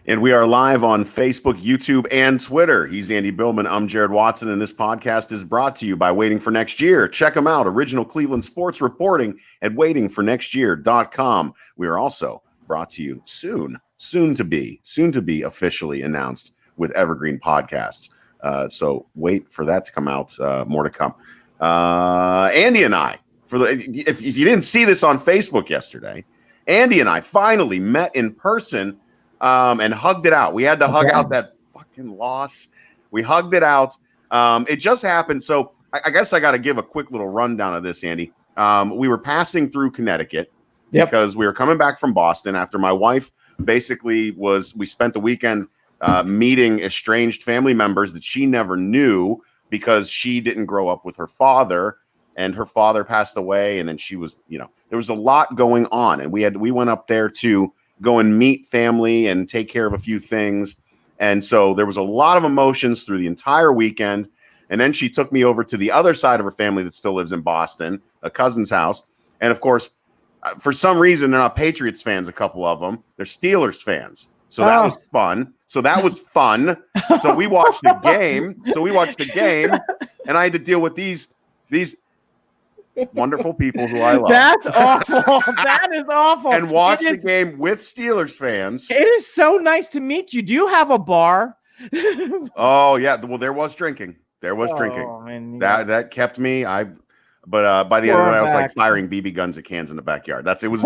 And we are live on Facebook, YouTube, and Twitter. He's Andy Billman. I'm Jared Watson, and this podcast is brought to you by Waiting for Next Year. Check them out. Original Cleveland sports reporting at waitingfornextyear.com. We are also brought to you soon to be officially announced with Evergreen Podcasts. So wait for that to come out. More to come. Andy and I, if you didn't see this on Facebook yesterday, Andy and I finally met in person. And hugged it out. We had to hug out that fucking loss. We hugged it out. It just happened. So I guess I got to give a quick little rundown of this, Andy. We were passing through Connecticut because we were coming back from Boston after my wife we spent the weekend meeting estranged family members that she never knew because she didn't grow up with her father, and her father passed away. And then she was, there was a lot going on, and we went up there to go and meet family and take care of a few things. And so there was a lot of emotions through the entire weekend. And then she took me over to the other side of her family that still lives in Boston, a cousin's house. And of course, for some reason, they're not Patriots fans, a couple of them. They're Steelers fans. So that was fun. So we watched the game. And I had to deal with these wonderful people who I love. That's awful. That is awful. And watch the game with Steelers fans. It is so nice to meet you. Do you have a bar? Oh yeah. Well, there was drinking. Man, that kept me. But by the end of it, I was like firing BB guns at cans in the backyard. It was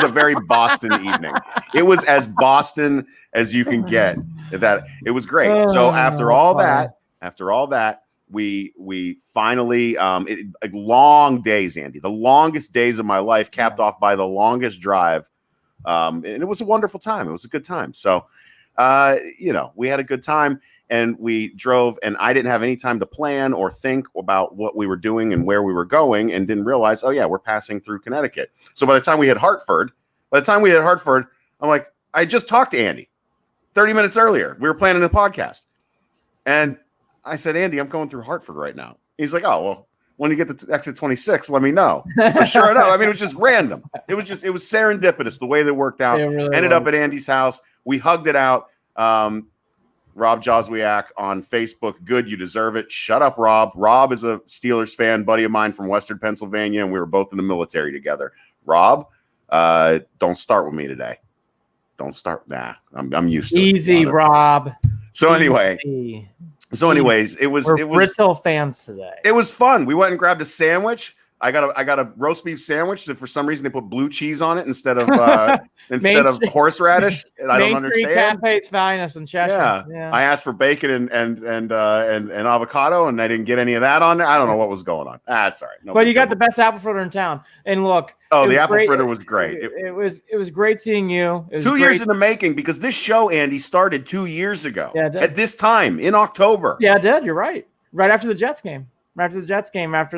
a very Boston evening. It was as Boston as you can get. It was great. So after all that, we finally long days, Andy, the longest days of my life, capped off by the longest drive. And it was a wonderful time. It was a good time. So, we had a good time, and we drove, and I didn't have any time to plan or think about what we were doing and where we were going, and didn't realize, oh yeah, we're passing through Connecticut. So by the time we hit Hartford, I'm like, I just talked to Andy 30 minutes earlier. We were planning the podcast, and I said, Andy, I'm going through Hartford right now. He's like, oh, well, when you get to exit 26, let me know. So sure enough, I mean, it was just random. It was serendipitous the way that worked out. Really Ended up at Andy's house. We hugged it out. Rob Joswiak on Facebook. Good, you deserve it. Shut up, Rob. Rob is a Steelers fan, buddy of mine from Western Pennsylvania, and we were both in the military together. Rob, don't start with me today. Don't start. Nah, I'm used to it. Easy, Rob. So anyway. Easy. So anyways, it was Brittle fans today. It was fun. We went and grabbed a sandwich. I got a roast beef sandwich that for some reason they put blue cheese on it instead of horseradish. And I don't understand. Cafe's finest in Cheshire. Yeah. I asked for bacon and avocado, and I didn't get any of that on there. I don't know what was going on. It's all right. No, but you got the best apple fritter in town. And look, the apple fritter was great. It was great seeing you. It was 2 years in the making, because this show, Andy, started 2 years ago. Yeah, it did. At this time in October. Yeah, it did. You're right. Right after the Jets game. After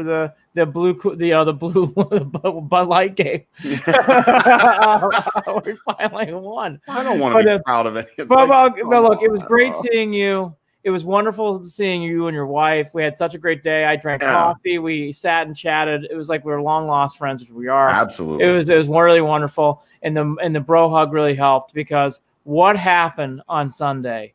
the blue Bud Light game, we finally won. I don't want to be proud of it. But look, it was great seeing you. It was wonderful seeing you and your wife. We had such a great day. I drank coffee. We sat and chatted. It was like we were long lost friends, which we are. Absolutely. It was really wonderful, and the bro hug really helped, because what happened on Sunday?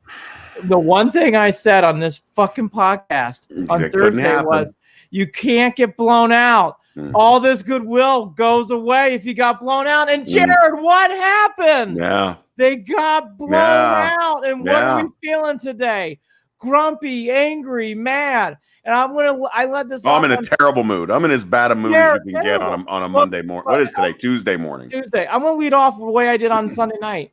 The one thing I said on this fucking podcast on Thursday was, you can't get blown out. All this goodwill goes away if you got blown out. And Jared, what happened? Yeah. They got blown out. And what are we feeling today? Grumpy, angry, mad. And I let this. I'm in a terrible mood. I'm in as bad a mood as you can get on a Monday morning. What is today? Tuesday morning. Tuesday. I'm going to lead off the way I did on Sunday night.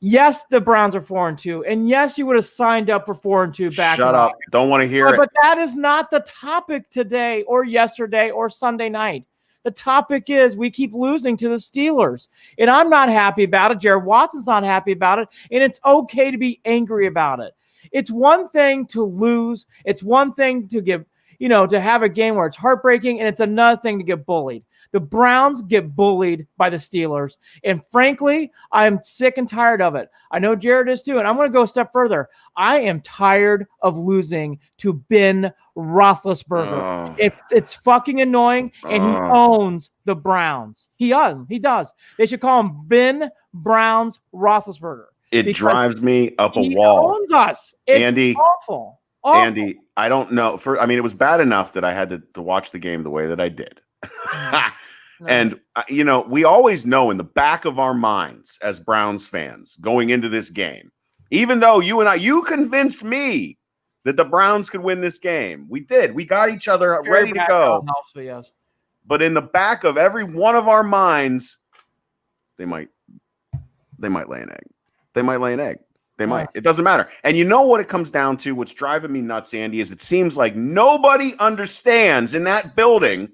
Yes, the Browns are 4-2, and yes, you would have signed up for 4-2 back. Shut up! Don't want to hear it. But that is not the topic today, or yesterday, or Sunday night. The topic is we keep losing to the Steelers, and I'm not happy about it. Jared Watson's not happy about it, and it's okay to be angry about it. It's one thing to lose. It's one thing to get, to have a game where it's heartbreaking, and it's another thing to get bullied. The Browns get bullied by the Steelers. And frankly, I'm sick and tired of it. I know Jared is too. And I'm going to go a step further. I am tired of losing to Ben Roethlisberger. It's fucking annoying. And he owns the Browns. He does. They should call him Ben Browns Roethlisberger. It because drives me up a he wall. owns us. It's Andy, awful. Andy, I don't know. It was bad enough that I had to watch the game the way that I did. And, we always know in the back of our minds as Browns fans going into this game, even though you convinced me that the Browns could win this game. We did. We got each other ready to go. Helps me, yes. But in the back of every one of our minds, they might lay an egg. They might lay an egg. They might. It doesn't matter. And you know what it comes down to? What's driving me nuts, Andy, is it seems like nobody understands in that building,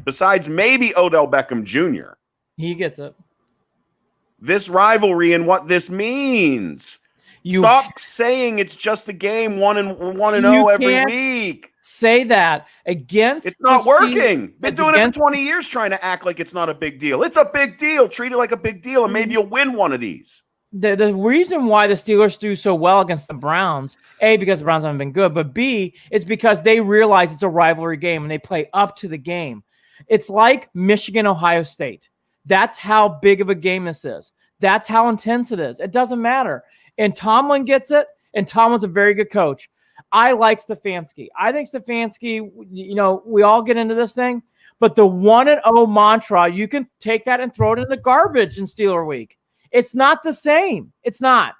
besides maybe Odell Beckham Jr. He gets it. This rivalry and what this means. Stop saying it's just a game 1-0 every week. Say that against. It's not working. Been doing it for 20 years trying to act like it's not a big deal. It's a big deal. Treat it like a big deal, and maybe you'll win one of these. The reason why the Steelers do so well against the Browns, A, because the Browns haven't been good, but B, it's because they realize it's a rivalry game and they play up to the game. It's like Michigan-Ohio State. That's how big of a game this is. That's how intense it is. It doesn't matter. And Tomlin gets it, and Tomlin's a very good coach. I like Stefanski. I think Stefanski, we all get into this thing, but the 1-0 mantra, you can take that and throw it in the garbage in Steeler Week. It's not the same. It's not.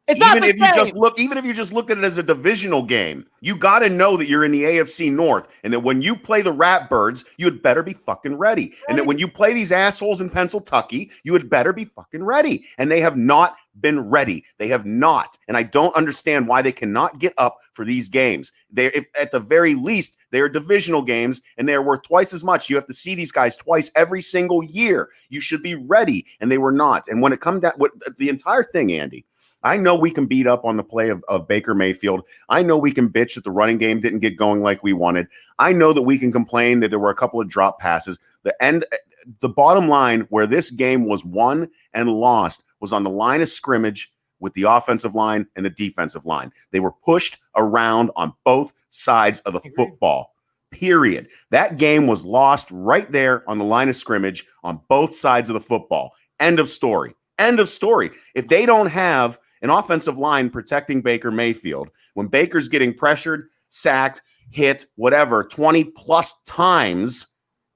Even if you just looked at it as a divisional game, you got to know that you're in the AFC North, and that when you play the Ratbirds, you had better be fucking ready. Right. And that when you play these assholes in Pennsylvania, you had better be fucking ready. And they have not been ready. They have not. And I don't understand why they cannot get up for these games. At the very least, they are divisional games, and they are worth twice as much. You have to see these guys twice every single year. You should be ready, and they were not. And when it comes down, the entire thing, Andy, I know we can beat up on the play of Baker Mayfield. I know we can bitch that the running game didn't get going like we wanted. I know that we can complain that there were a couple of drop passes. The bottom line where this game was won and lost was on the line of scrimmage with the offensive line and the defensive line. They were pushed around on both sides of the football, period. That game was lost right there on the line of scrimmage on both sides of the football. End of story. End of story. If they don't have an offensive line protecting Baker Mayfield, when Baker's getting pressured, sacked, hit, whatever, 20 plus times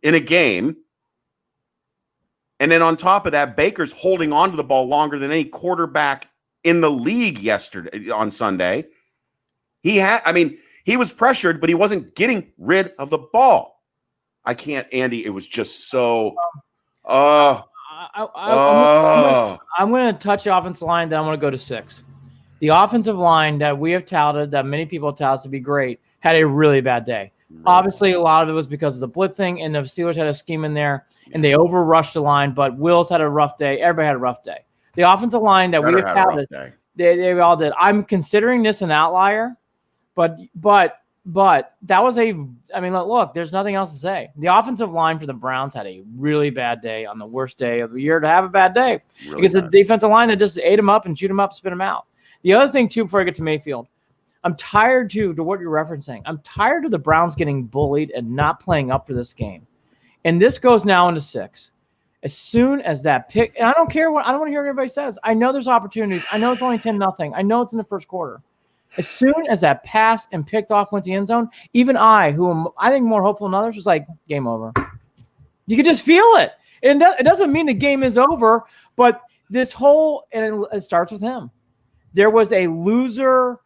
in a game, and then on top of that, Baker's holding on to the ball longer than any quarterback in the league on Sunday. He was pressured, but he wasn't getting rid of the ball. I can't, Andy. It was just so. I'm going to touch the offensive line, then I'm going to go to 6. The offensive line that we have touted, that many people have touted to be great, had a really bad day. Really? Obviously, a lot of it was because of the blitzing, and the Steelers had a scheme in there, and they overrushed the line, but Wills had a rough day. Everybody had a rough day. The offensive line that we have touted, they all did. I'm considering this an outlier, but that was look, there's nothing else to say. The offensive line for the Browns had a really bad day on the worst day of the year to have a bad day. Really because the defensive line that just ate him up and chewed him up, spit him out. The other thing, too, before I get to Mayfield, I'm tired, too, to what you're referencing. I'm tired of the Browns getting bullied and not playing up for this game. And this goes now into 6. As soon as that pick, and I don't want to hear what everybody says. I know there's opportunities. I know it's only 10-0. I know it's in the first quarter. As soon as that pass and picked off went to the end zone, even I, who am, I think, more hopeful than others, was like, game over. You could just feel it. And it doesn't mean the game is over, but this whole, and it starts with him. There was a loser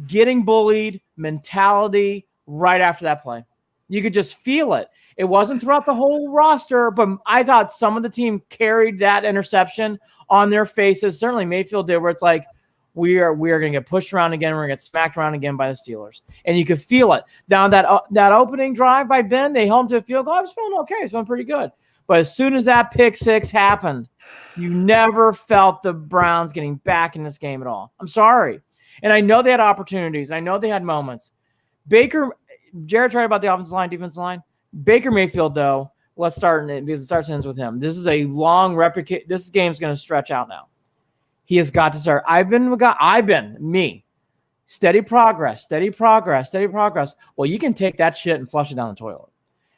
getting bullied mentality right after that play. You could just feel it. It wasn't throughout the whole roster, but I thought some of the team carried that interception on their faces. Certainly Mayfield did, where it's like, we are going to get pushed around again. We're going to get smacked around again by the Steelers. And you could feel it. Now, that opening drive by Ben, they held him to a field goal. I was feeling okay. It was feeling pretty good. But as soon as that pick 6 happened, you never felt the Browns getting back in this game at all. I'm sorry. And I know they had opportunities. I know they had moments. Jared's right about the offensive line, defensive line. Baker Mayfield, though, let's start because it starts and ends with him. This is a long replicate. This game's going to stretch out now. He has got to start. Steady progress. Well, you can take that shit and flush it down the toilet.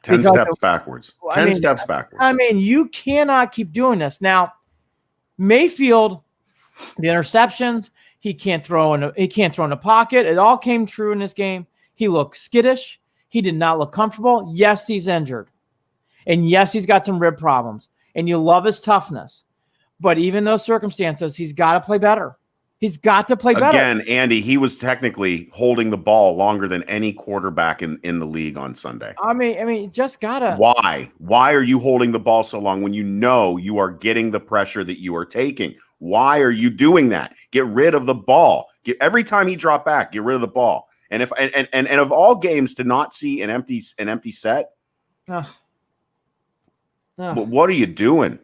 10 steps backwards. 10 steps backwards. I mean, you cannot keep doing this. Now, Mayfield, The interceptions, he can't throw in the pocket. It all came true in this game. He looked skittish. He did not look comfortable. Yes, he's injured. And yes, he's got some rib problems. And you love his toughness. But even those circumstances, he's got to play better. He's got to play better. Again, Andy, he was technically holding the ball longer than any quarterback in the league on Sunday. I mean, just gotta. Why? Why are you holding the ball so long when you know you are getting the pressure that you are taking? Why are you doing that? Get rid of the ball. Every time he dropped back, get rid of the ball. And if and of all games to not see an empty set, but what are you doing?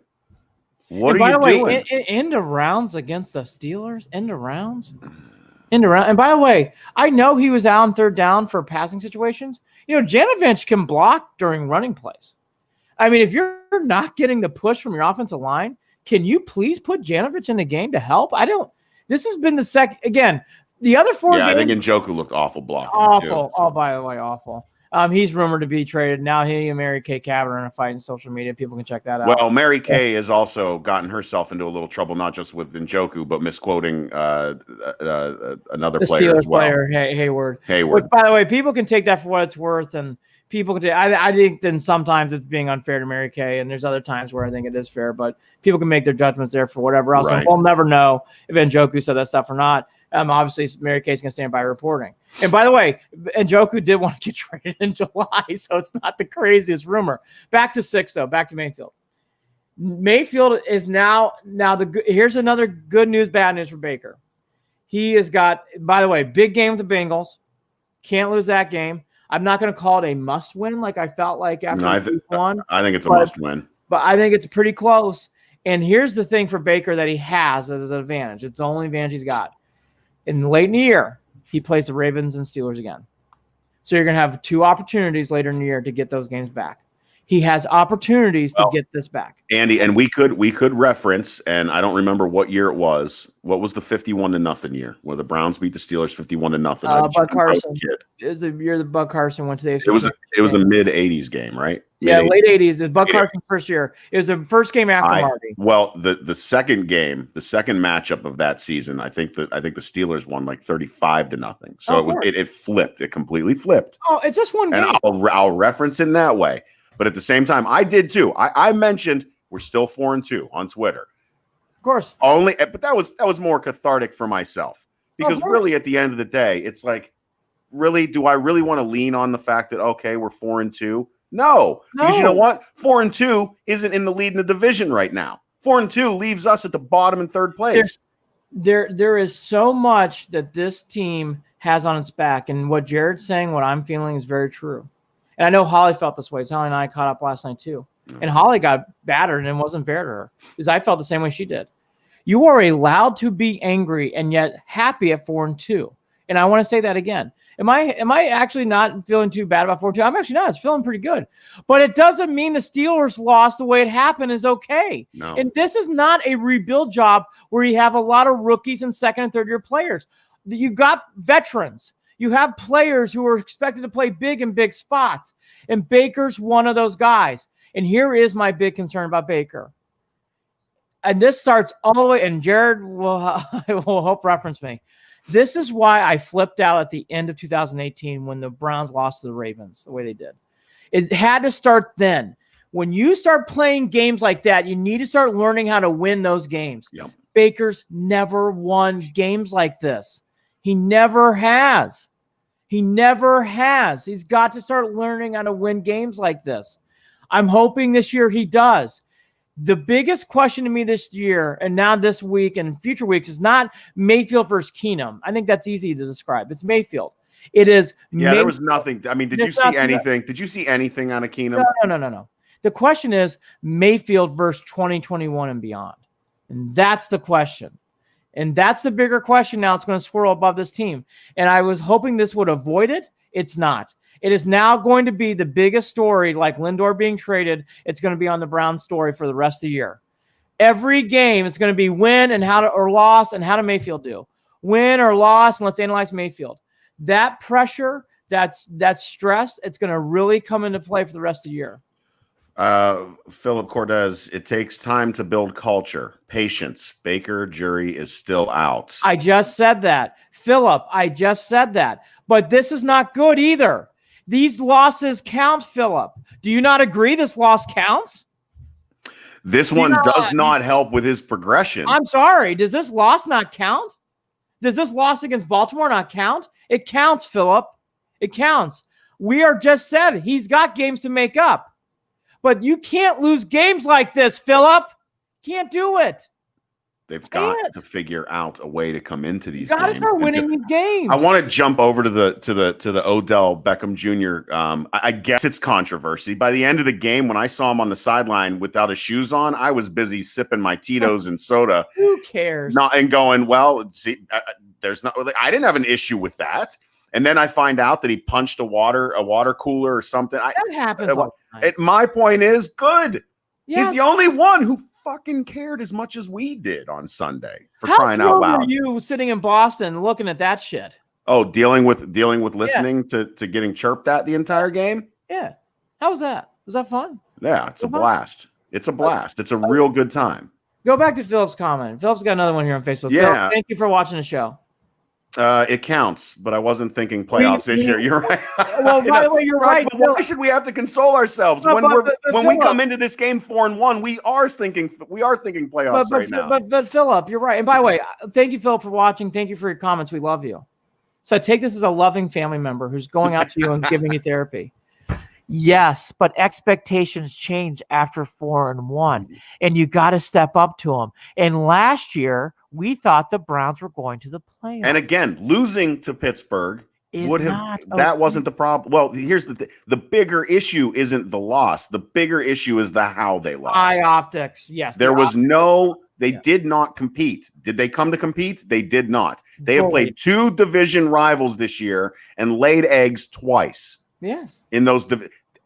What and are you doing? By the way, end of rounds against the Steelers, end of rounds. And by the way, I know he was out on third down for passing situations. Janovich can block during running plays. I mean, if you're not getting the push from your offensive line, can you please put Janovich in the game to help? This has been the second, again, the other four games. I think Njoku looked awful blocking. Awful. Too, so. Oh, by the way, awful. He's rumored to be traded. Now he and Mary Kay Cabot are in a fight in social media. People can check that out. Well, Mary Kay has also gotten herself into a little trouble, not just with Njoku, but misquoting another player as well. Hayward. Which, by the way, people can take that for what it's worth, and people can. I think then sometimes it's being unfair to Mary Kay, and there's other times where I think it is fair, but people can make their judgments there for whatever else. Right. And we'll never know if Njoku said that stuff or not. Obviously, Mary Kay's going to stand by reporting. And by the way, Njoku did want to get traded in July, so it's not the craziest rumor. Back to 6, though. Back to Mayfield. Mayfield is now here's another good news, bad news for Baker. He has got, by the way, big game with the Bengals. Can't lose that game. I'm not going to call it a must-win like I felt like after week 1. I think it's a must-win. But I think it's pretty close. And here's the thing for Baker that he has as an advantage. It's the only advantage he's got. Late in the year, he plays the Ravens and Steelers again. So you're going to have 2 opportunities later in the year to get those games back. He has opportunities to get this back. Andy, and we could reference, and I don't remember what year it was. What was the 51-0 year where the Browns beat the Steelers 51-0? Bud Carson. It was the year that Bud Carson went to the AFC. It was a mid-'80s game, right? Late 80s. It was Bud Carson's first year. It was the first game after Marty. Well, the second game, the second matchup of that season, I think the Steelers won like 35-0. So it flipped. It completely flipped. Oh, it's just one game. And I'll reference in that way. But at the same time, I did too. I mentioned we're still 4-2 on Twitter. Of course. But that was more cathartic for myself. Because really at the end of the day, it's like, really, do I really want to lean on the fact that, okay, we're 4-2? No. Because you know what? 4-2 isn't in the lead in the division right now. 4-2 leaves us at the bottom and third place. There is so much that this team has on its back. And what Jared's saying, what I'm feeling is very true. And I know Holly felt this way. Holly and I caught up last night too. And Holly got battered and it wasn't fair to her because I felt the same way she did. You are allowed to be angry and yet happy at 4-2. And I want to say that again. Am I actually not feeling too bad about 4-2? I'm actually not. It's feeling pretty good. But it doesn't mean the Steelers lost the way it happened is okay. No. And this is not a rebuild job where you have a lot of rookies and second and third year players. You got veterans. You have players who are expected to play big in big spots. And Baker's one of those guys. And here is my big concern about Baker. And this starts all the way, and Jared will hope reference me. This is why I flipped out at the end of 2018 when the Browns lost to the Ravens the way they did. It had to start then. When you start playing games like that, you need to start learning how to win those games. Yep. Baker's never won games like this. He never has. He never has. He's got to start learning how to win games like this. I'm hoping this year he does. The biggest question to me this year and now this week and future weeks is not Mayfield versus Keenum. I think that's easy to describe. It's Mayfield. It is. Yeah, there was nothing. I mean, did you see anything? Did you see anything out of Keenum? No. The question is Mayfield versus 2021 and beyond. And that's the question. And that's the bigger question now. It's going to swirl above this team. And I was hoping this would avoid it. It's not. It is now going to be the biggest story, like Lindor being traded. It's going to be on the Browns story for the rest of the year. Every game, it's going to be win and or loss and how did Mayfield do? Win or loss, and let's analyze Mayfield. That pressure, that stress, it's going to really come into play for the rest of the year. Philip Cortez, it takes time to build culture. Patience. Baker jury is still out. I just said that. Philip, I just said that. But this is not good either. These losses count, Philip. Do you not agree this loss counts? This one does not help with his progression. I'm sorry. Does this loss not count? Does this loss against Baltimore not count? It counts, Philip. It counts. We are just said he's got games to make up. But you can't lose games like this, Philip. Can't do it. They've got to figure out a way to come into these games. Got to start winning these games. I want to jump over to the Odell Beckham Jr. I guess it's controversy. By the end of the game, when I saw him on the sideline without his shoes on, I was busy sipping my Tito's and soda. Who cares? And going, well, see, there's not. I didn't have an issue with that. And then I find out that he punched a water cooler or something. That happens all the time. My point is, good. Yeah. He's the only one who fucking cared as much as we did on Sunday for crying out loud. How were you sitting in Boston looking at that shit? Oh, dealing with listening to getting chirped at the entire game? Yeah. How was that? Was that fun? Yeah, it's a blast. It's a blast. It's a real good time. Go back to Philip's comment. Philip's got another one here on Facebook. Yeah. Philip, thank you for watching the show. It counts, but I wasn't thinking playoffs this year. You're right. Well, by the way, you're right. But why should we have to console ourselves when we come into this game 4-1? We are thinking playoffs right now. But Philip, you're right. And by the way, thank you, Philip, for watching. Thank you for your comments. We love you. So take this as a loving family member who's going out to you and giving you therapy. Yes, but expectations change after 4-1, and you got to step up to them. And last year, we thought the Browns were going to the playoffs. And again, losing to Pittsburgh wasn't the problem. Well, here's the bigger issue isn't the loss. The bigger issue is the how they lost. Eye optics, yes. They did not compete. Did they come to compete? They did not. They have played 2 division rivals this year and laid eggs twice. Yes. In those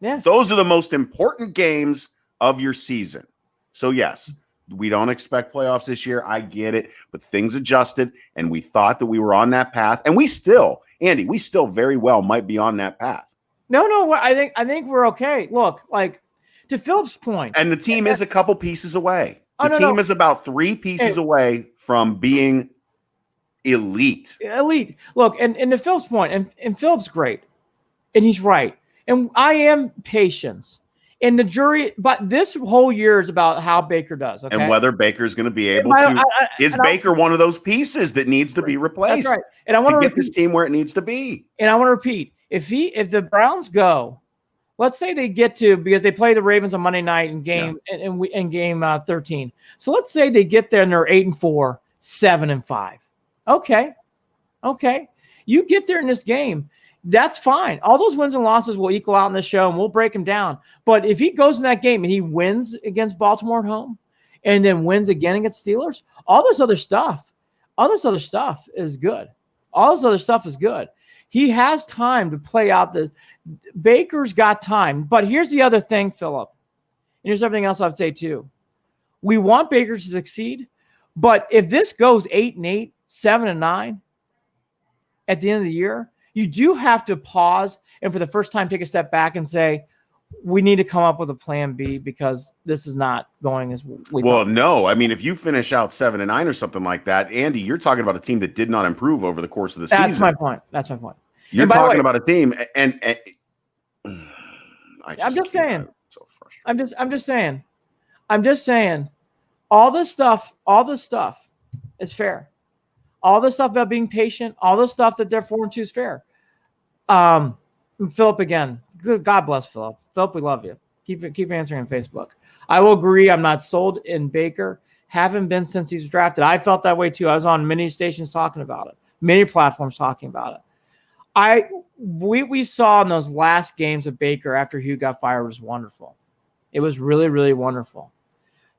those are the most important games of your season. So yes, we don't expect playoffs this year. I get it, but things adjusted, and we thought that we were on that path, and we still very well might be on that path. No, I think we're okay. Look, like to Philip's point, and the team is a couple pieces away. The team is about 3 pieces away from being elite. Elite. Look, and to Philip's point, and Philip's great, and he's right, and I am patience. And the jury, but this whole year is about how Baker does. Okay? And whether Baker's going to be able to. Is Baker one of those pieces that needs to be replaced? That's right. And I want to get this team where it needs to be. And I want to repeat, if the Browns go, let's say they get to, because they play the Ravens on Monday night in game 13. So let's say they get there and they're 8-4, 7-5. Okay. You get there in this game. That's fine. All those wins and losses will equal out in the show, and we'll break them down. But if he goes in that game and he wins against Baltimore at home and then wins again against Steelers, all this other stuff is good. All this other stuff is good. He has time to play out Baker's got time. But here's the other thing, Philip. And here's everything else I'd say too. We want Baker to succeed, but if this goes 8-8, 7-9 at the end of the year, you do have to pause and for the first time take a step back and say, we need to come up with a plan B because this is not going as we thought. No. I mean, if you finish out 7-9 or something like that, Andy, you're talking about a team that did not improve over the course of the season. That's my point. You're talking about a team, and I'm just saying. I'm just saying. All this stuff is fair. All this stuff about being patient, all this stuff that they're 4-2 is fair. Philip again. Good. God bless Philip. Philip, we love you. Keep answering on Facebook. I will agree. I'm not sold in Baker. Haven't been since he's drafted. I felt that way too. I was on many stations talking about it, many platforms talking about it. We saw in those last games of Baker after Hugh got fired was wonderful. It was really, really wonderful.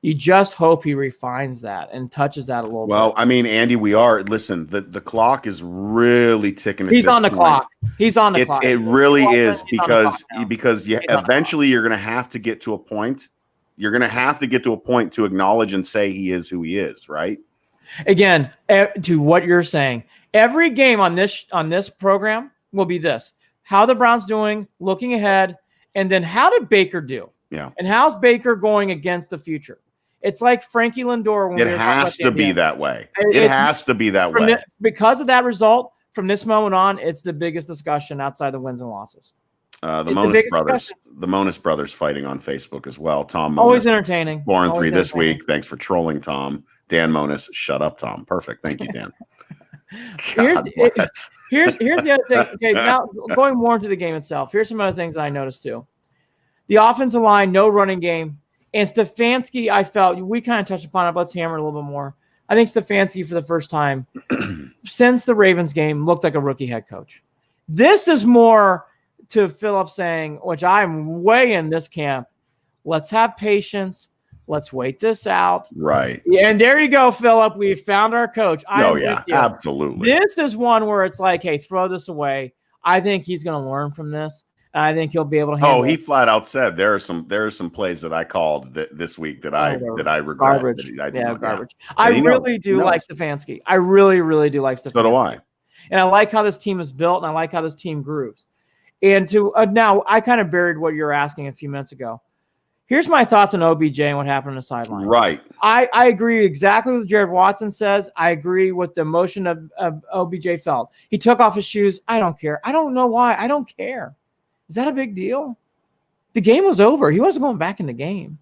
You just hope he refines that and touches that a little bit. Well, I mean, Andy, the clock is really ticking. He's on the clock. He's on the clock. It really is because eventually you're going to have to get to a point. You're going to have to get to a point to acknowledge and say he is who he is, right? Again, to what you're saying, every game on this program will be this: how the Browns doing, looking ahead, and then how did Baker do? Yeah. And how's Baker going against the future? It's like Frankie Lindor. When It has to be that way. It has to be that way. Because of that result, from this moment on, it's the biggest discussion outside the wins and losses. The Monis brothers fighting on Facebook as well. Tom Monis, always entertaining. 4-3 this week. Thanks for trolling, Tom. Dan Monis, shut up, Tom. Perfect. Thank you, Dan. Here's the other thing. Okay, now going more into the game itself. Here's some other things that I noticed too. The offensive line, no running game. And Stefanski, I felt, we kind of touched upon it, but let's hammer it a little bit more. I think Stefanski, for the first time since the Ravens game, looked like a rookie head coach. This is more to Philip saying, which I'm way in this camp, let's have patience. Let's wait this out. Right. And there you go, Philip. We found our coach. Absolutely. This is one where it's like, hey, throw this away. I think he's going to learn from this. I think he'll be able to handle he flat out said there are some plays that I called this week that I regret. Garbage. Garbage. I really do like Stefanski. I really, really do like Stefanski. So do I. And I like how this team is built, and I like how this team grooves. And to now, I kind of buried what you were asking a few minutes ago. Here's my thoughts on OBJ and what happened on the sideline. Right. I agree exactly with Jared Watson says. I agree with the emotion of OBJ felt. He took off his shoes. I don't care. I don't know why. I don't care. Is that a big deal? The game was over. He wasn't going back in the game.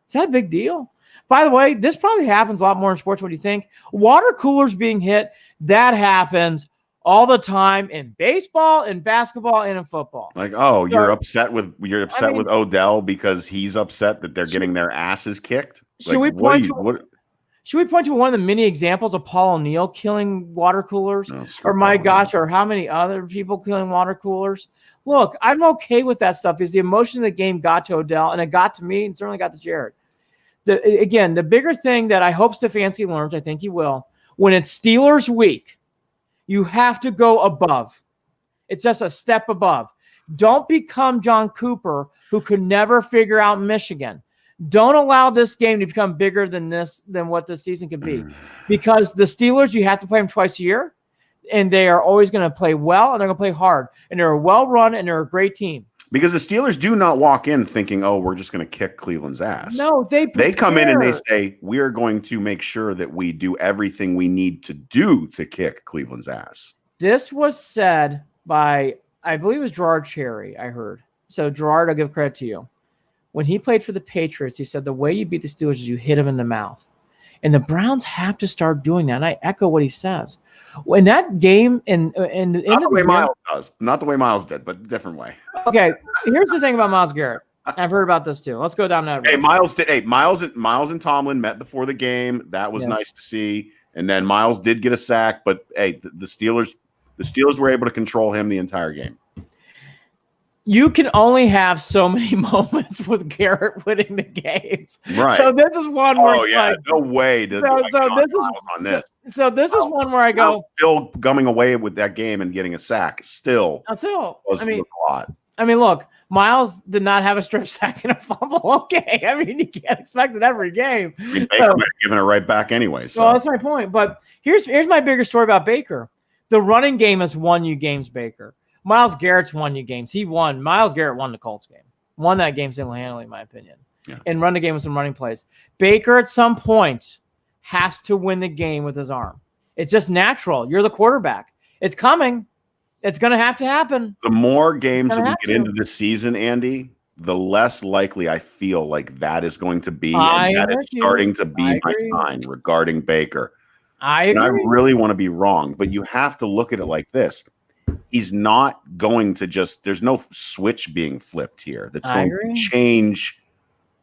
Is that a big deal? By the way, this probably happens a lot more in sports. What do you think? Water coolers being hit, that happens all the time in baseball, in basketball, and in football. Like, you're upset with Odell because he's upset that they're getting their asses kicked? Should we point to one of the many examples of Paul O'Neill killing water coolers? Or how many other people killing water coolers? Look, I'm okay with that stuff because the emotion of the game got to Odell, and it got to me, and certainly got to Jared. The bigger thing that I hope Stefanski learns, I think he will, when it's Steelers week, you have to go above. It's just a step above. Don't become John Cooper, who could never figure out Michigan. Don't allow this game to become bigger than what this season could be. Because the Steelers, you have to play them twice a year, and they are always going to play well, and they're going to play hard. And they're a well-run, and they're a great team. Because the Steelers do not walk in thinking, we're just going to kick Cleveland's ass. No, they come in and they say, we're going to make sure that we do everything we need to do to kick Cleveland's ass. This was said by, I believe it was Gerard Cherry, I heard. So, Gerard, I'll give credit to you. When he played for the Patriots, he said the way you beat the Steelers is you hit them in the mouth. And the Browns have to start doing that. And I echo what he says. When that game not the way Miles does, not the way Miles did, but a different way. Okay, here's the thing about Myles Garrett. I've heard about this too. Let's go down that road. Miles and Tomlin met before the game. That was nice to see. And then Miles did get a sack, but the Steelers were able to control him the entire game. You can only have so many moments with Garrett winning the games. Right. So this is one where no way. This is one where I go still gumming away with that game and getting a sack. Still was a lot. I mean, look, Miles did not have a strip sack and a fumble. Okay, I mean you can't expect it every game. Baker might have given it right back anyway. So well, that's my point. But here's my bigger story about Baker. The running game has won you games, Baker. Myles Garrett's won you games. He won. Myles Garrett won the Colts game. Won that game single-handedly, in my opinion. Yeah. And run the game with some running plays. Baker, at some point, has to win the game with his arm. It's just natural. You're the quarterback. It's coming. It's going to have to happen. The more games that we get into this season, Andy, the less likely I feel like that is going to be. And that is starting to be my sign regarding Baker. I agree. And I really want to be wrong, but you have to look at it like this. He's not going to there's no switch being flipped here that's going to change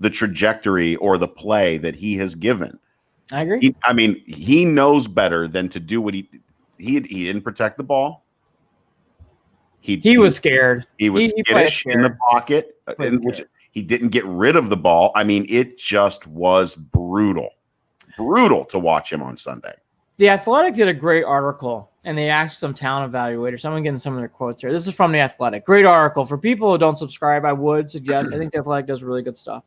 the trajectory or the play that he has given. I agree. He knows better than to do what he didn't protect the ball. He was scared. He was skittish in the pocket, which he didn't get rid of the ball. I mean, it just was brutal to watch him on Sunday. The Athletic did a great article, and they asked some talent evaluators. So I'm getting some of their quotes here. This is from The Athletic. Great article. For people who don't subscribe, I would suggest. I think The Athletic does really good stuff.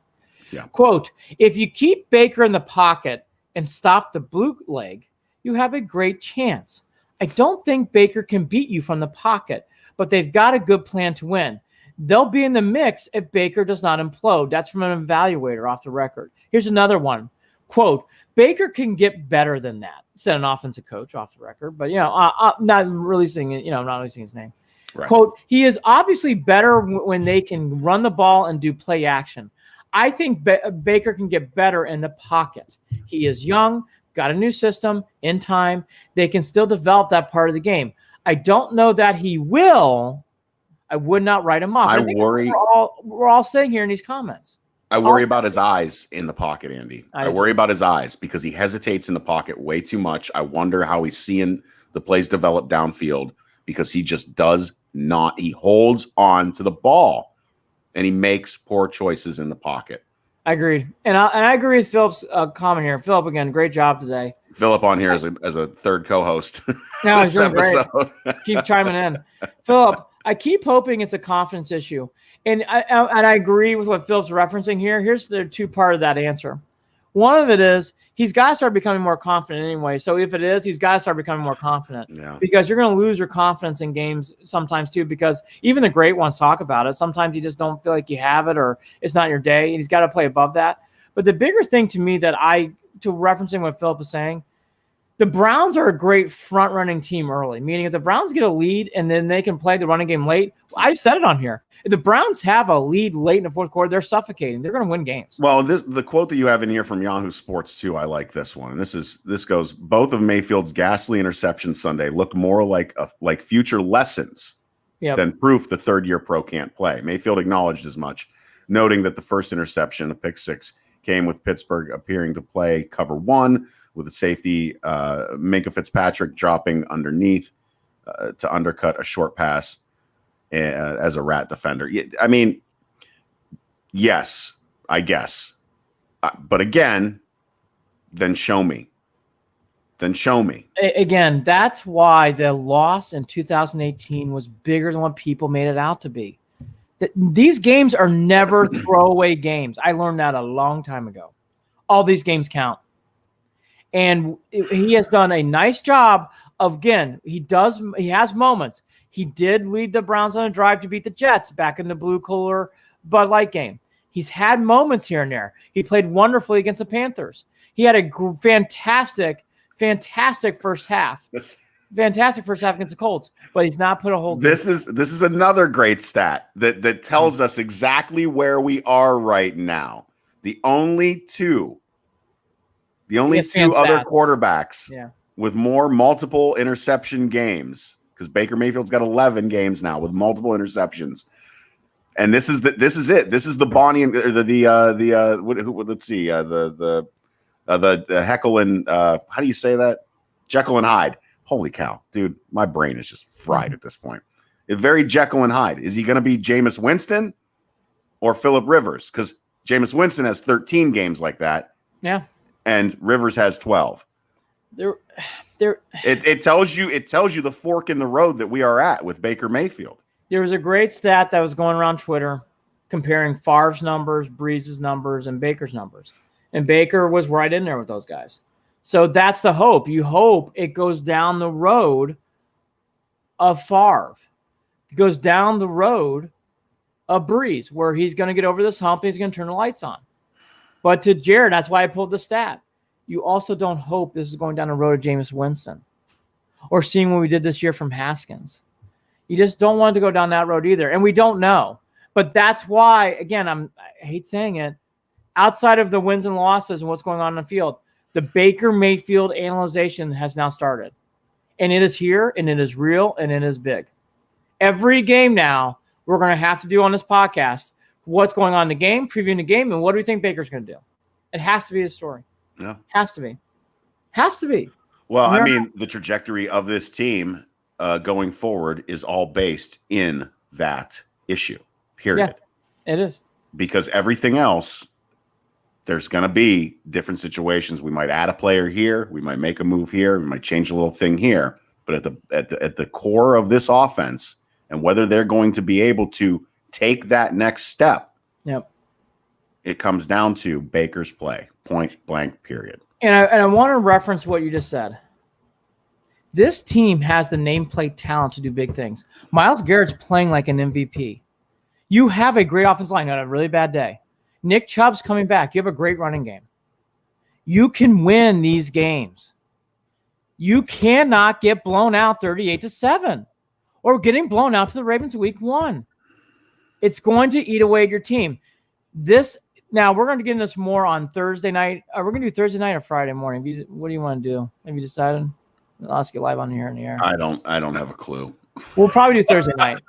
Yeah. Quote, if you keep Baker in the pocket and stop the bootleg, you have a great chance. I don't think Baker can beat you from the pocket, but they've got a good plan to win. They'll be in the mix if Baker does not implode. That's from an evaluator off the record. Here's another one. Quote, Baker can get better than that, said an offensive coach off the record, but, not releasing it, not releasing his name. Right. Quote, he is obviously better when they can run the ball and do play action. I think Baker can get better in the pocket. He is young, got a new system, in time. They can still develop that part of the game. I don't know that he will. I would not write him off. I worry. We're all saying here in these comments. I worry about his eyes in the pocket, Andy. I worry about his eyes because he hesitates in the pocket way too much. I wonder how he's seeing the plays develop downfield because he just does not. He holds on to the ball and he makes poor choices in the pocket. I agreed. And I agree with Philip's comment here. Philip, again, great job today. Philip on here as a third co-host. No, he's doing great. Keep chiming in. Philip, I keep hoping it's a confidence issue. And I agree with what Philip's referencing here. Here's the two part of that answer. One of it is he's got to start becoming more confident anyway. So if it is, he's got to start becoming more confident. Yeah. Because you're going to lose your confidence in games sometimes too, because even the great ones talk about it. Sometimes you just don't feel like you have it or it's not your day. And he's got to play above that. But the bigger thing to me to referencing what Philip is saying, the Browns are a great front-running team early, meaning if the Browns get a lead and then they can play the running game late, I said it on here. If the Browns have a lead late in the fourth quarter, they're suffocating. They're going to win games. Well, the quote that you have in here from Yahoo Sports, too, I like this one. And this goes, both of Mayfield's ghastly interceptions Sunday looked more like future lessons than proof the third-year pro can't play. Mayfield acknowledged as much, noting that the first interception, a pick six, came with Pittsburgh appearing to play cover one, with the safety, Minkah Fitzpatrick dropping underneath to undercut a short pass as a rat defender. I mean, yes, I guess. But again, then show me. Again, that's why the loss in 2018 was bigger than what people made it out to be. These games are never throwaway games. I learned that a long time ago. All these games count. And he has done a nice job of, again, he has moments. He did lead the Browns on a drive to beat the Jets back in the blue collar Bud Light game. He's had moments here and there. He played wonderfully against the Panthers. He had a fantastic first half. Fantastic first half against the Colts, but he's not put a whole. This is another great stat that tells us exactly where we are right now. The only two other quarterbacks with more multiple interception games, because Baker Mayfield's got 11 games now with multiple interceptions, and this is it. This is the Bonnie and let's see the Heckle and how do you say that? Jekyll and Hyde. Holy cow, dude! My brain is just fried at this point. It's very Jekyll and Hyde. Is he going to be Jameis Winston or Phillip Rivers? Because Jameis Winston has 13 games like that. Yeah. And Rivers has 12. It tells you the fork in the road that we are at with Baker Mayfield. There was a great stat that was going around Twitter comparing Favre's numbers, Breeze's numbers, and Baker's numbers. And Baker was right in there with those guys. So that's the hope. You hope it goes down the road of Favre. It goes down the road of Breeze, where he's going to get over this hump and he's going to turn the lights on. But to Jared, that's why I pulled the stat. You also don't hope this is going down the road of Jameis Winston or seeing what we did this year from Haskins. You just don't want to go down that road either. And we don't know. But that's why, again, I hate saying it, outside of the wins and losses and what's going on in the field, the Baker Mayfield analyzation has now started. And it is here, and it is real, and it is big. Every game now, we're going to have to do on this podcast what's going on in the game, previewing the game, and what do we think Baker's going to do? It has to be his story. Yeah. Has to be. Well, I mean, the trajectory of this team going forward is all based in that issue, period. Yeah, it is. Because everything else, there's going to be different situations. We might add a player here. We might make a move here. We might change a little thing here. But at the core of this offense, and whether they're going to be able to take that next step, it comes down to Baker's play, point blank, period. And I want to reference what you just said. This team has the nameplate talent to do big things. Myles Garrett's playing like an MVP. You have a great offensive line on a really bad day. Nick Chubb's coming back. You have a great running game. You can win these games. You cannot get blown out 38-7 or getting blown out to the Ravens week 1. It's going to eat away at your team. Now we're going to get into this more on Thursday night. We're going to do Thursday night or Friday morning. What do you want to do? Have you decided? I'll ask you live on here in the air. I don't have a clue. We'll probably do Thursday night.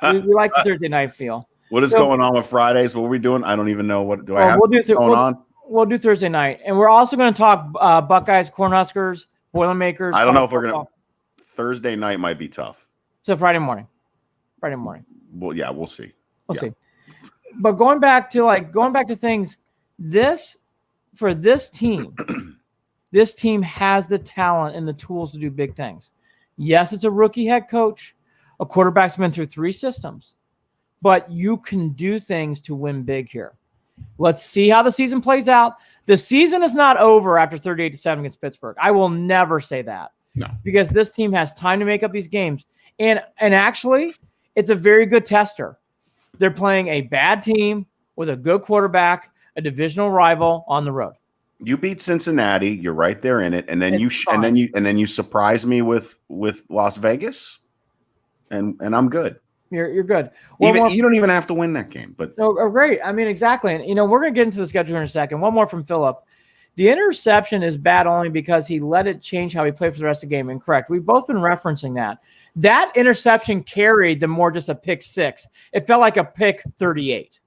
We like the Thursday night feel. What is going on with Fridays? What are we doing? I don't even know what I have going on. We'll do Thursday night, and we're also going to talk Buckeyes, Cornhuskers, Boilermakers. I don't know if we're going to. Thursday night might be tough. So Friday morning. Well, yeah, we'll see. We'll see. But going back to things, this team, this team has the talent and the tools to do big things. Yes, it's a rookie head coach. A quarterback's been through 3 systems, but you can do things to win big here. Let's see how the season plays out. The season is not over after 38-7 against Pittsburgh. I will never say that. No. Because this team has time to make up these games. And actually, it's a very good tester. They're playing a bad team with a good quarterback, a divisional rival on the road. You beat Cincinnati, you're right there in it, and then you surprise me with Las Vegas, and I'm good. You're good. You don't even have to win that game, but great. I mean, exactly. And we're gonna get into the schedule in a second. One more from Philip. The interception is bad only because he let it change how he played for the rest of the game. Incorrect. We've both been referencing that. That interception carried the more just a pick 6. It felt like a pick 38.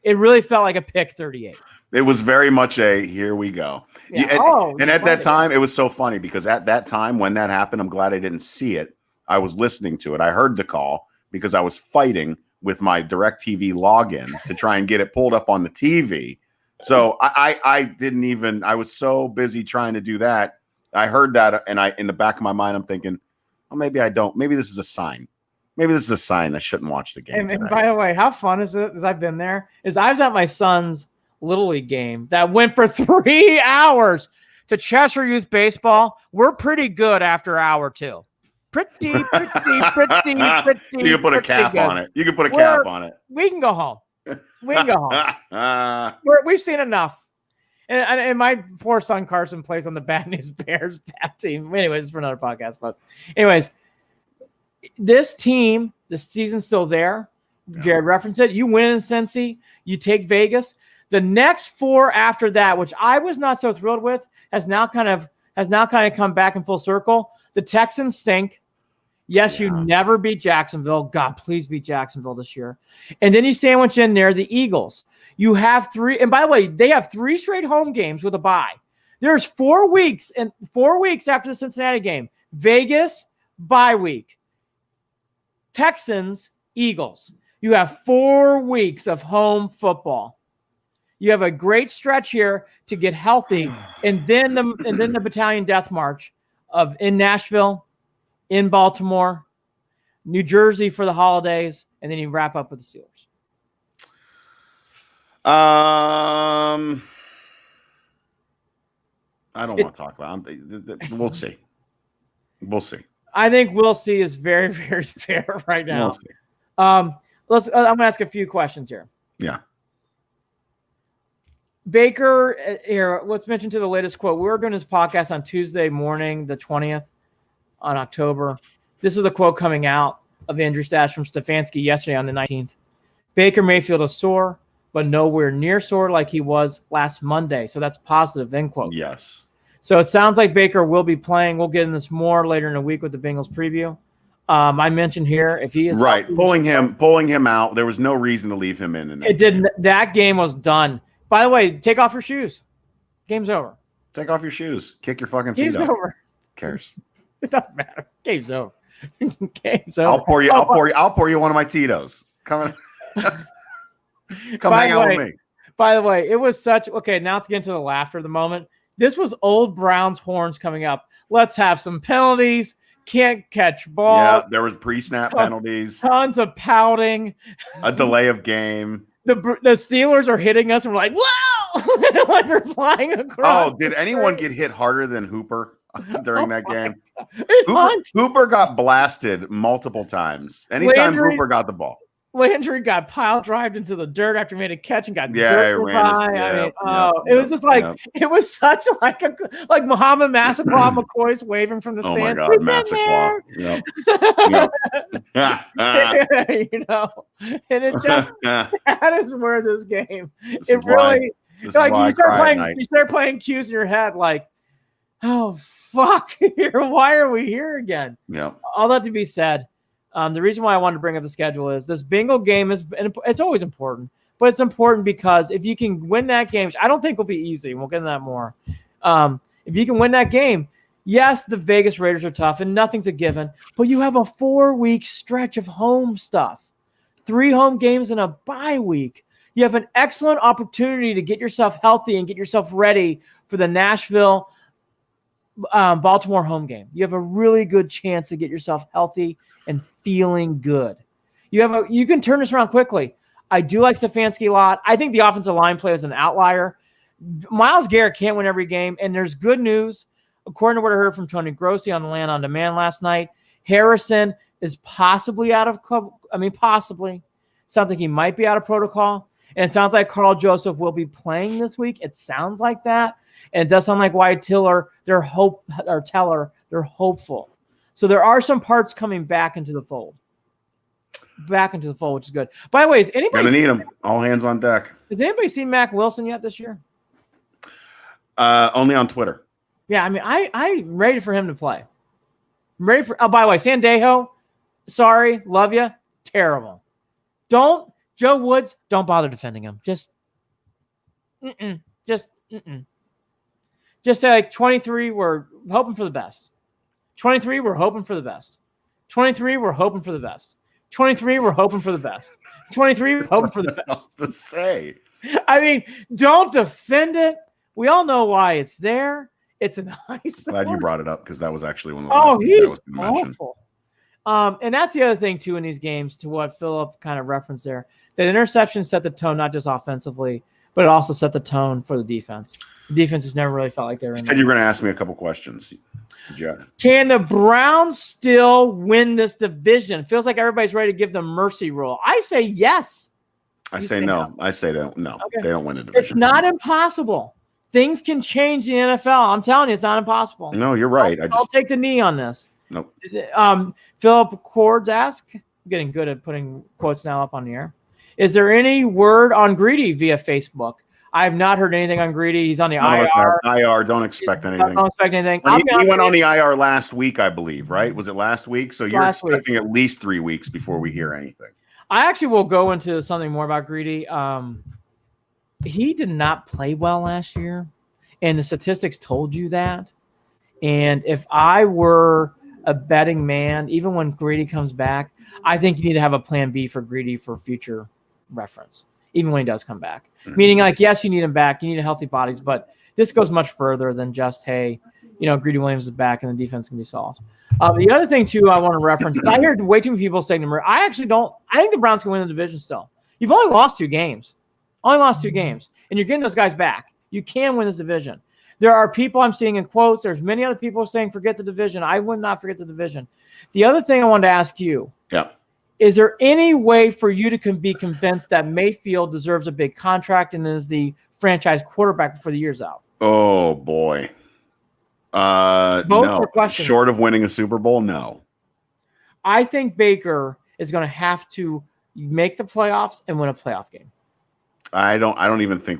It really felt like a pick 38. It was very much a here we go. Yeah. And at that time, it was so funny because at that time when that happened, I'm glad I didn't see it. I was listening to it. I heard the call because I was fighting with my DirecTV login to try and get it pulled up on the TV. So I didn't even, I was so busy trying to do that. I heard that, and in the back of my mind, I'm thinking, well, maybe I don't. Maybe this is a sign. Maybe this is a sign I shouldn't watch the game. And by the way, how fun is it? As I've been there, I was at my son's Little League game that went for 3 hours to Cheshire Youth Baseball. We're pretty good after hour 2. Pretty. You can put a cap on it. You can put a cap on it. We can go home. We've seen enough. And my poor son Carson plays on the Bad News Bears bad team. Anyways, it's for another podcast. But anyways, this team, the season's still there. Yeah. Jared referenced it. You win in Cincy. You take Vegas. The next 4 after that, which I was not so thrilled with, has now kind of come back in full circle. The Texans stink. Yes, you never beat Jacksonville. God, please beat Jacksonville this year. And then you sandwich in there the Eagles. You have 3, and by the way, they have 3 straight home games with a bye. There's 4 weeks, and 4 weeks after the Cincinnati game. Vegas, bye week. Texans, Eagles. You have 4 weeks of home football. You have a great stretch here to get healthy, and then the Battalion Death March in Nashville, in Baltimore, New Jersey for the holidays, and then you wrap up with the Steelers. I don't want to talk about it. We'll see. We'll see. I think we'll see is very, very fair right now. I'm going to ask a few questions here. Yeah. Baker, here, let's mention to the latest quote. We were doing this podcast on Tuesday morning, the 20th on October. This was a quote coming out of Andrew Stash from Stefanski yesterday on the 19th. Baker Mayfield is sore, but nowhere near sore like he was last Monday. So that's positive, end quote. Yes. So it sounds like Baker will be playing. We'll get into this more later in the week with the Bengals preview. I mentioned here, if he is right, pulling him out, there was no reason to leave him in. It didn't. That game was done. By the way, take off your shoes. Game's over. Take off your shoes. Kick your fucking feet up. Game's over. Who cares? It doesn't matter. Game's over. Game's over. I'll pour you one of my Tito's. Come hang out with me. By the way, it was such okay. Now let's get into the laughter of the moment. This was old Browns horns coming up. Let's have some penalties. Can't catch ball. Yeah, there was pre-snap penalties. Tons of pouting. A delay of game. The Steelers are hitting us, and we're like, "Whoa!" like we're flying across. Oh, did anyone get hit harder than Hooper during that game? Hooper got blasted multiple times. Anytime Hooper got the ball. Landry got pile drived into the dirt after he made a catch and got Yeah, dirt he ran his- by. yeah, I mean, yeah, it was just like yeah. it was such like Muhammad Massaquoi McCoy's waving from the Oh my stands. God, We've been Massaquoi. there. Yep. You know, and it just that is where this game. This It is why- really this is like why I you start cry at playing. night. You start playing cues in your head like, oh fuck, why are we here again? Yeah. All that to be said, the reason why I wanted to bring up the schedule is this Bengal game is, and it's always important, but it's important because if you can win that game, which I don't think will be easy, we'll get into that more. If you can win that game, yes, the Vegas Raiders are tough and nothing's a given, but you have a 4-week stretch of home stuff, 3 home games and a bye week. You have an excellent opportunity to get yourself healthy and get yourself ready for the Nashville Baltimore home game. You have a really good chance to get yourself healthy and feeling good. You can turn this around quickly. I do like Stefanski a lot. I think the offensive line play is an outlier. Myles Garrett can't win every game, and there's good news. According to what I heard from Tony Grossi on the Land on Demand last night, Harrison is possibly out of possibly. Sounds like he might be out of protocol. And it sounds like Carl Joseph will be playing this week. It sounds like that. And it does sound like Wyatt Teller, they're hopeful. So there are some parts coming back into the fold, which is good. By the way, is anybody Gonna need them. All hands on deck. has anybody seen Mac Wilson yet this year? Only on Twitter. Yeah, I mean, I'm ready for him to play. I'm ready for. Oh, by the way, Sandejo, sorry, love you, terrible. Joe Woods, don't bother defending him. Just say like 23. We're hoping for the best. 23, we're hoping for the best. 23, we're hoping for the best. 23, we're hoping for the best. 23, we're hoping for the best. What else to say? I mean, don't defend it. We all know why it's there. It's an eyesore. Glad you brought it up because that was actually one of the Oh, last things I he's was going to mention. awful. And that's the other thing, too, in these games, to what Philip kind of referenced there. That interception set the tone, not just offensively, but it also set the tone for the defense. The defense has never really felt like they were in You there. said you were going to ask me a couple questions. Yeah. Can the Browns still win this division? Feels like everybody's ready to give the mercy rule. I say yes. I say no. I say no. Okay. They don't win a division. It's not impossible. Things can change in the NFL. I'm telling you, it's not impossible. No, you're right. I'll take the knee on this. Nope. Philip Cords asked, I'm getting good at putting quotes now up on the air. Is there any word on Greedy via Facebook? I have not heard anything on Greedy. He's on the IR. IR. Don't expect anything. Don't expect anything. He went on the IR last week, I believe, right? Was it last week? So you're expecting at least 3 weeks before we hear anything. I actually will go into something more about Greedy. He did not play well last year, and the statistics told you that. And if I were a betting man, even when Greedy comes back, I think you need to have a plan B for Greedy for future reference, even when he does come back. Mm-hmm. Meaning, like, yes, you need him back. You need a healthy bodies, but this goes much further than just, hey, Greedy Williams is back and the defense can be solved. The other thing, too, I want to reference is I heard way too many people saying I actually don't. I think the Browns can win the division still. You've only lost 2 games. And you're getting those guys back. You can win this division. There are people I'm seeing in quotes. There's many other people saying, forget the division. I would not forget the division. The other thing I wanted to ask you, is there any way for you to be convinced that Mayfield deserves a big contract and is the franchise quarterback before the year's out? Oh, boy. No. Short of winning a Super Bowl, no. I think Baker is going to have to make the playoffs and win a playoff game. I don't even think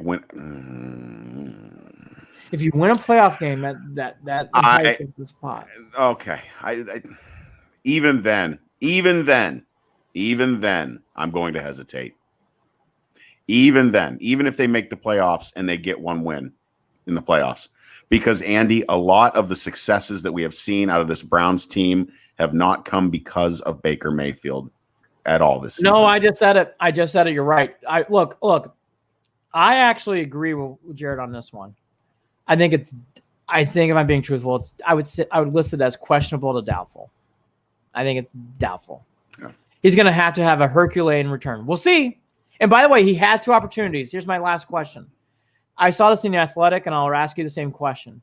If you win a playoff game, that entitles the spot. Okay. Even then, I'm going to hesitate. Even then, even if they make the playoffs and they get 1 win in the playoffs, because Andy, a lot of the successes that we have seen out of this Browns team have not come because of Baker Mayfield at all this season. No, I just said it. You're right. Look. I actually agree with Jared on this one. I think if I'm being truthful, I would list it as questionable to doubtful. I think it's doubtful. Yeah. He's going to have a Herculean return. We'll see. And by the way, he has 2 opportunities. Here's my last question. I saw this in The Athletic, and I'll ask you the same question.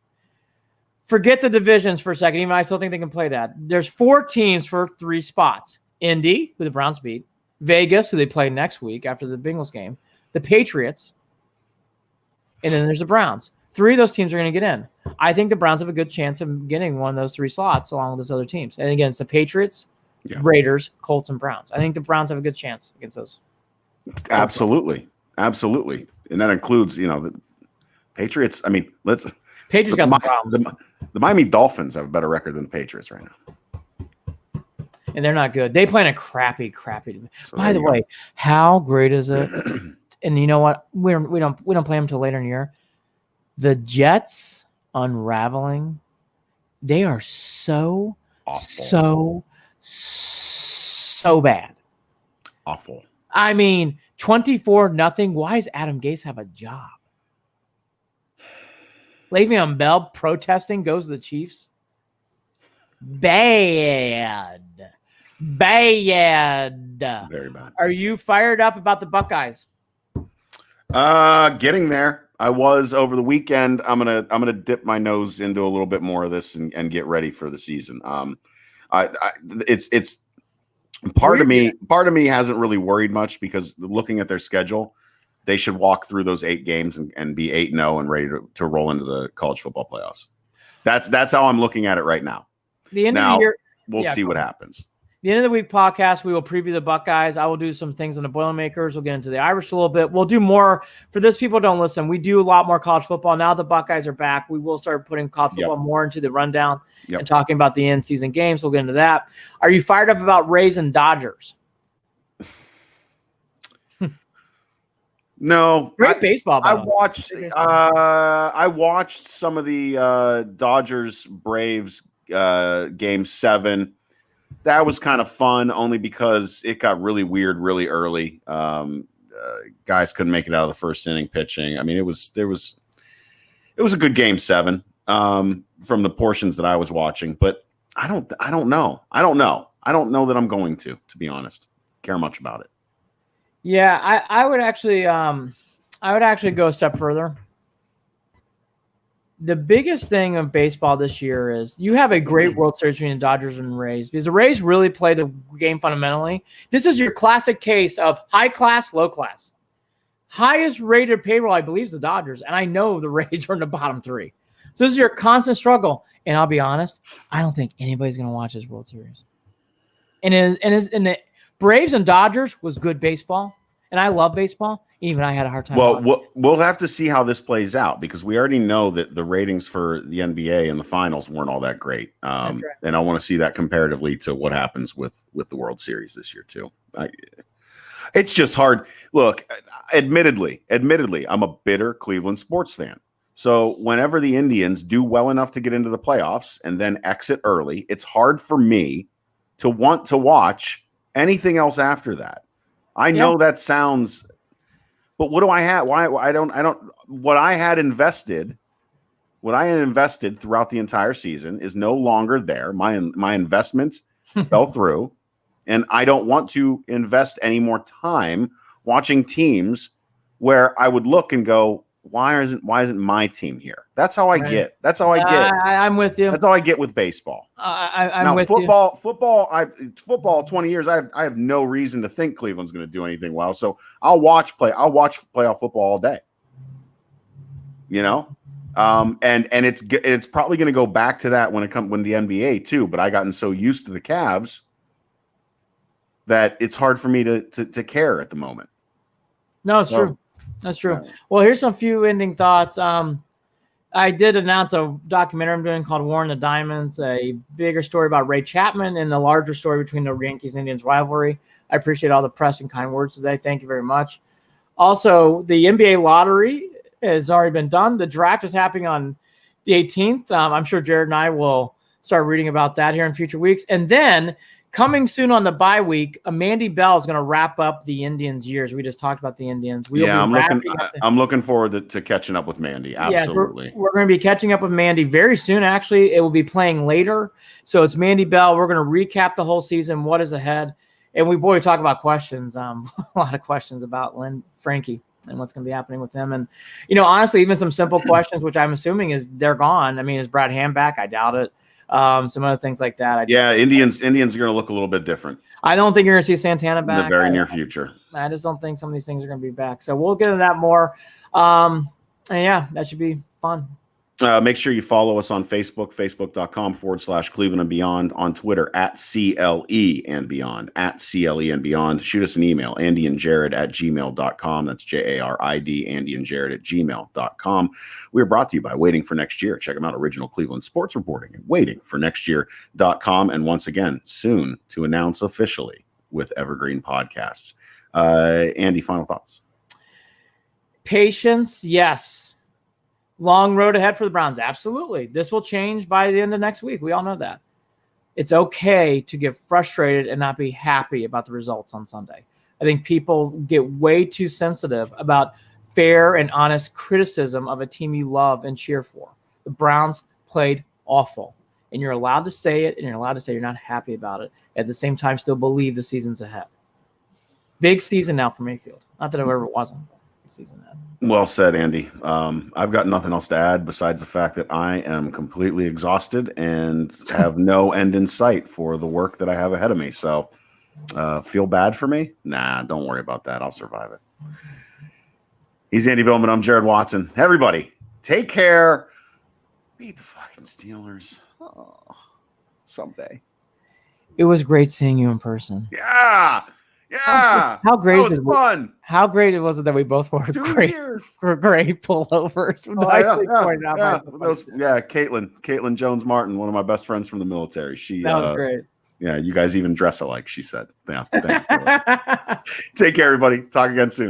Forget the divisions for a second. Even I still think they can play that. There's 4 teams for 3 spots. Indy, who the Browns beat. Vegas, who they play next week after the Bengals game, the Patriots, and then there's the Browns. 3 of those teams are going to get in. I think the Browns have a good chance of getting one of those 3 slots along with those other teams. And again, it's the Patriots, Raiders, Colts, and Browns. I think the Browns have a good chance against those. Absolutely. Absolutely. And that includes, the Patriots. I mean, Patriots got some problems. The Miami Dolphins have a better record than the Patriots right now. And they're not good. They play in a crappy. So By the way, how great is it? And you know what? We don't play them until later in the year. The Jets unraveling. They are so awful. so bad. Awful. I mean, 24-0. Why does Adam Gase have a job? Le'Veon Bell protesting goes to the Chiefs. Bad. Very bad. Are you fired up about the Buckeyes? Getting there. I was over the weekend. I'm gonna dip my nose into a little bit more of this and get ready for the season. It's part of me hasn't really worried much because looking at their schedule, they should walk through those 8 games and be 8-0 and ready to roll into the college football playoffs. That's how I'm looking at it right now. The end of the year, we'll see what happens. The end of the week podcast, we will preview the Buckeyes. I will do some things on the Boilermakers. We'll get into the Irish a little bit. We'll do more. For those people who don't listen, we do a lot more college football. Now the Buckeyes are back. We will start putting college football more into the rundown and talking about the in-season games. We'll get into that. Are you fired up about Rays and Dodgers? No. Great baseball. I watched some of the Dodgers-Braves game 7. That was kind of fun only because it got really weird really early. Guys couldn't make it out of the first inning pitching. I mean, it was a good game 7 from the portions that I was watching, but I don't know. I don't know that I'm going to be honest, care much about it. Yeah, I would actually go a step further. The biggest thing of baseball this year is you have a great World Series between the Dodgers and Rays because the Rays really play the game fundamentally. This is your classic case of high class, low class. Highest rated payroll, I believe, is the Dodgers, and I know the Rays are in the bottom 3. So this is your constant struggle. And I'll be honest, I don't think anybody's going to watch this World Series. And the Braves and Dodgers was good baseball, and I love baseball. Even I had a hard time. Well, we'll have to see how this plays out because we already know that the ratings for the NBA and the finals weren't all that great. And I want to see that comparatively to what happens with the World Series this year too. It's just hard. Look, admittedly, I'm a bitter Cleveland sports fan. So whenever the Indians do well enough to get into the playoffs and then exit early, it's hard for me to want to watch anything else after that. I know that sounds. But what do I have? What I had invested throughout the entire season is no longer there. My investment fell through, and I don't want to invest any more time watching teams where I would look and go, why isn't my team here? That's how I get. That's how I get. I'm with you. That's how I get with baseball. I'm with you. Football. 20 years. I have no reason to think Cleveland's going to do anything well. So I'll watch playoff football all day. And it's probably going to go back to that when the NBA too. But I gotten so used to the Cavs that it's hard for me to care at the moment. No, it's true. That's true. Well, here's some few ending thoughts. I did announce a documentary I'm doing called War in the Diamonds, a bigger story about Ray Chapman and the larger story between the Yankees and Indians rivalry. I appreciate all the press and kind words today. Thank you very much. Also, the NBA lottery has already been done. The draft is happening on the 18th. I'm sure Jared and I will start reading about that here in future weeks. And then coming soon on the bye week, Mandy Bell is going to wrap up the Indians' years. We just talked about the Indians. I'm looking forward to catching up with Mandy. Absolutely. Yeah, we're going to be catching up with Mandy very soon. Actually, it will be playing later. So it's Mandy Bell. We're going to recap the whole season, what is ahead. And we talk about questions, a lot of questions about Frankie and what's going to be happening with him. And, honestly, even some simple questions, which I'm assuming they're gone. I mean, is Brad Ham back? I doubt it. some other things like that. Indians are going to look a little bit different. I don't think you're going to see Santana back in the very near future. I just don't think some of these things are going to be back. So we'll get into that more. And yeah, that should be fun. Make sure you follow us on Facebook, facebook.com/Cleveland and Beyond, on Twitter @CLE and Beyond, @CLE and Beyond. Shoot us an email, andyandjared@gmail.com. That's JARID, andyandjared@gmail.com. We are brought to you by Waiting for Next Year. Check them out, original Cleveland sports reporting at waitingfornextyear.com. And once again, soon to announce officially with Evergreen Podcasts. Andy, final thoughts? Patience, yes. Long road ahead for the Browns. Absolutely. This will change by the end of next week. We all know that. It's okay to get frustrated and not be happy about the results on Sunday. I think people get way too sensitive about fair and honest criticism of a team you love and cheer for. The Browns played awful, and you're allowed to say it, and you're allowed to say you're not happy about it. At the same time, still believe the season's ahead. Big season now for Mayfield. Not that it ever wasn't. Season that. Well said, Andy. I've got nothing else to add besides the fact that I am completely exhausted and have no end in sight for the work that I have ahead of me. So feel bad for me? Nah, don't worry about that. I'll survive it. He's Andy Billman. I'm Jared Watson. Everybody, take care. Beat the fucking Steelers. Oh, someday. It was great seeing you in person. Yeah. Yeah, how great is it? Fun. How great it was that we both wore great pullovers. Caitlin Jones Martin, one of my best friends from the military. That was great. Yeah, you guys even dress alike, she said. Yeah, thanks. Take care, everybody. Talk again soon.